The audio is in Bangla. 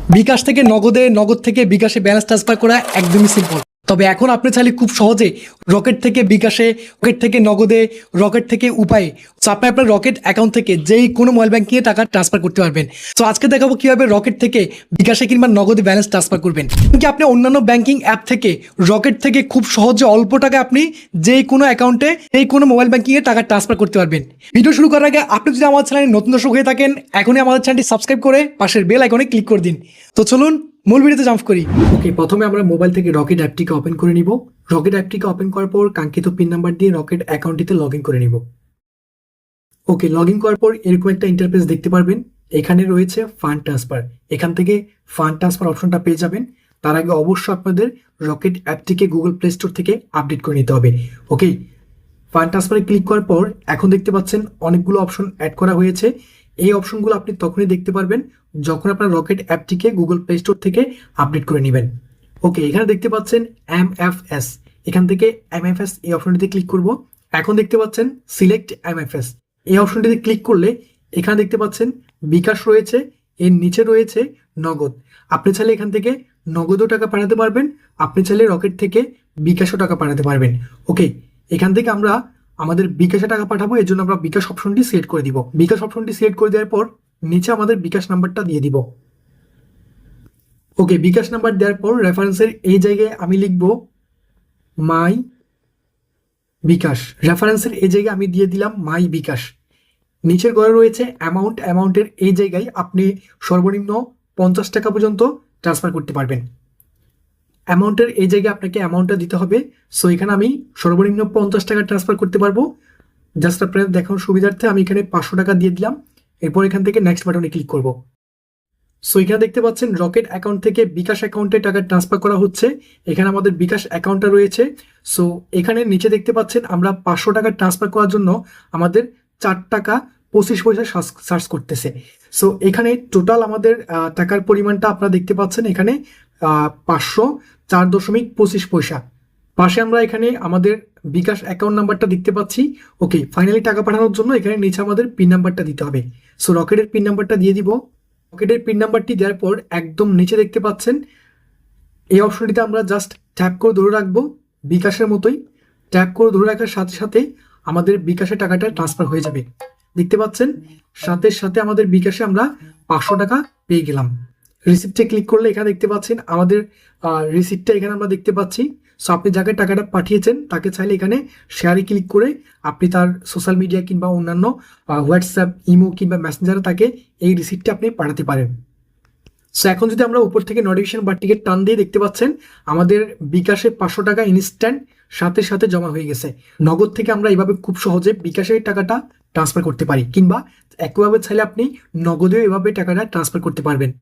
বিকাশ থেকে নগদে, নগদ থেকে বিকাশে ব্যালেন্স ট্রান্সফার করা একদমই সিম্পল। তবে এখন আপনি চাইলে খুব সহজে রকেট থেকে বিকাশে, রকেট থেকে নগদে, রকেট থেকে উপায়ে আপনি আপনার রকেট অ্যাকাউন্ট থেকে যেই কোনো মোবাইল ব্যাংকিংয়ে টাকা ট্রান্সফার করতে পারবেন। তো আজকে দেখাবো কিভাবে রকেট থেকে বিকাশে কিংবা নগদে ব্যালেন্স ট্রান্সফার করবেন। কি আপনি অন্যান্য ব্যাংকিং অ্যাপ থেকে রকেট থেকে খুব সহজে অল্প টাকায় আপনি যেই কোনো অ্যাকাউন্টে এই কোনো মোবাইল ব্যাংকিংয়ে টাকা ট্রান্সফার করতে পারবেন। ভিডিও শুরু করার আগে আপনি যদি আমার চ্যানেলে নতুন দর্শক হয়ে থাকেন, এখনই আমাদের চ্যানেলটি সাবস্ক্রাইব করে পাশের বেল আইকনে ক্লিক করে দিন। তো চলুন মূল ভিডিওতে জাম্প করি। ওকে, প্রথমে আমরা মোবাইল থেকে রকেট অ্যাপটিকে ওপেন করে নিব। রকেট অ্যাপটিকে ওপেন করার পর কাঙ্ক্ষিত পিন নাম্বার দিয়ে রকেট অ্যাকাউন্টটিতে লগ ইন করে নিব। ওকে, লগ ইন করার পর এরকম একটা ইন্টারফেস দেখতে পারবেন। এখানে রয়েছে ফান্ড ট্রান্সফার। এখান থেকে ফান্ড ট্রান্সফার অপশনটা পেয়ে যাবেন। তার আগে অবশ্যই আপনাদের রকেট অ্যাপটিকে গুগল প্লে স্টোর থেকে আপডেট করে নিতে হবে। ওকে, ফান্ড ট্রান্সফারে ক্লিক করার পর এখন দেখতে পাচ্ছেন অনেকগুলো অপশন অ্যাড করা হয়েছে। এই অপশনগুলো আপনি তখনই দেখতে পারবেন যখন আপনার রকেট অ্যাপটিকে গুগল প্লে স্টোর থেকে আপডেট করে নেবেন। ওকে, এখানে দেখতে পাচ্ছেন MFS। এখান থেকে MFS এই অপশনটিতে ক্লিক করব। এখন দেখতে পাচ্ছেন সিলেক্ট MFS। এই অপশনটিতে ক্লিক করলে এখানে দেখতে পাচ্ছেন বিকাশ রয়েছে, এর নিচে রয়েছে নগদ। আপনি চাইলে এখান থেকে নগদও টাকা পাঠাতে পারবেন, আপনি চাইলে রকেট থেকে বিকাশও টাকা পাঠাতে পারবেন। ওকে, এখান থেকে আমরা আমাদের বিকাশে টাকা পাঠাবো, এর জন্য আমরা বিকাশ অপশনটি সিলেক্ট করে দিব। বিকাশ অপশনটি সিলেক্ট করে দেওয়ার পর নিচে আমাদের বিকাশ নাম্বারটা দিয়ে দিব। ওকে, বিকাশ নাম্বার দেওয়ার পর রেফারেন্সের এই জায়গায় আমি লিখব মাই বিকাশ। রেফারেন্সের এই জায়গায় আমি দিয়ে দিলাম মাই বিকাশ। নিচের ঘরে রয়েছে অ্যামাউন্ট। অ্যামাউন্টের এই জায়গায় আপনি সর্বনিম্ন 50 টাকা পর্যন্ত ট্রান্সফার করতে পারবেন। অ্যামাউন্টের এই জায়গায় আপনাকে অ্যামাউন্টটা দিতে হবে। সো এখানে আমি সর্বনিম্ন 50 টাকা ট্রান্সফার করতে পারবো। জাস্ট আপনাদের দেখানোর সুবিধার্থে আমি এখানে 500 টাকা দিয়ে দিলাম। এরপর এখান থেকে নেক্সট বাটনে ক্লিক করব। সো এখানে দেখতে পাচ্ছেন রকেট অ্যাকাউন্ট থেকে বিকাশ অ্যাকাউন্টে টাকা ট্রান্সফার করা হচ্ছে। এখানে আমাদের বিকাশ অ্যাকাউন্টটা রয়েছে। সো এখানে নিচে দেখতে পাচ্ছেন আমরা 500 টাকা ট্রান্সফার করার জন্য আমাদের 4 টাকা 25 পয়সা সার্চ করতেছে। সো এখানে টোটাল আমাদের টাকার পরিমাণটা আপনারা দেখতে পাচ্ছেন এখানে 504.25 পয়সা। পাশে আমরা এখানে আমাদের বিকাশ অ্যাকাউন্ট নাম্বারটা দেখতে পাচ্ছি। ওকে, ফাইনালি টাকা পাঠানোর জন্য এখানে নিচে আমাদের পিন নাম্বারটা দিতে হবে। সো রকেটের পিন নাম্বারটা দিয়ে দিব। রকেটের পিন নাম্বারটি দেওয়ার পর একদম নিচে দেখতে পাচ্ছেন এই অপশনটিতে আমরা জাস্ট ট্যাপ করে ধরে রাখবো। বিকাশের মতোই ট্যাপ করে ধরে রাখার সাথে সাথে আমাদের বিকাশে টাকাটা ট্রান্সফার হয়ে যাবে। দেখতে পাচ্ছেন সাথে সাথে আমাদের বিকাশে আমরা 500 টাকা পেয়ে গেলাম। রিসিপ্টে ক্লিক করলে এখানে দেখতে পাচ্ছেন আমাদের রিসিপ্টটা এখানে আমরা দেখতে পাচ্ছি। সো আপনি যাকে টাকাটা পাঠিয়েছেন তাকে চাইলে এখানে শেয়ারে ক্লিক করে আপনি তার সোশ্যাল মিডিয়া কিংবা অন্যান্য হোয়াটসঅ্যাপ, ইমো কিংবা মেসেঞ্জারে তাকে এই রিসিপ্টটা আপনি পাঠাতে পারেন। সো এখন যদি আমরা উপর থেকে নোটিফিকেশন বারটিকে টান দিয়ে দেখতে পাচ্ছেন আমাদের বিকাশে 500 টাকা ইনস্ট্যান্ট সাথে সাথে জমা হয়ে গেছে। নগদ থেকে আমরা এইভাবে খুব সহজে বিকাশের টাকাটা ট্রান্সফার করতে পারি, কিংবা একইভাবে চাইলে আপনি নগদেও এভাবে টাকাটা ট্রান্সফার করতে পারবেন।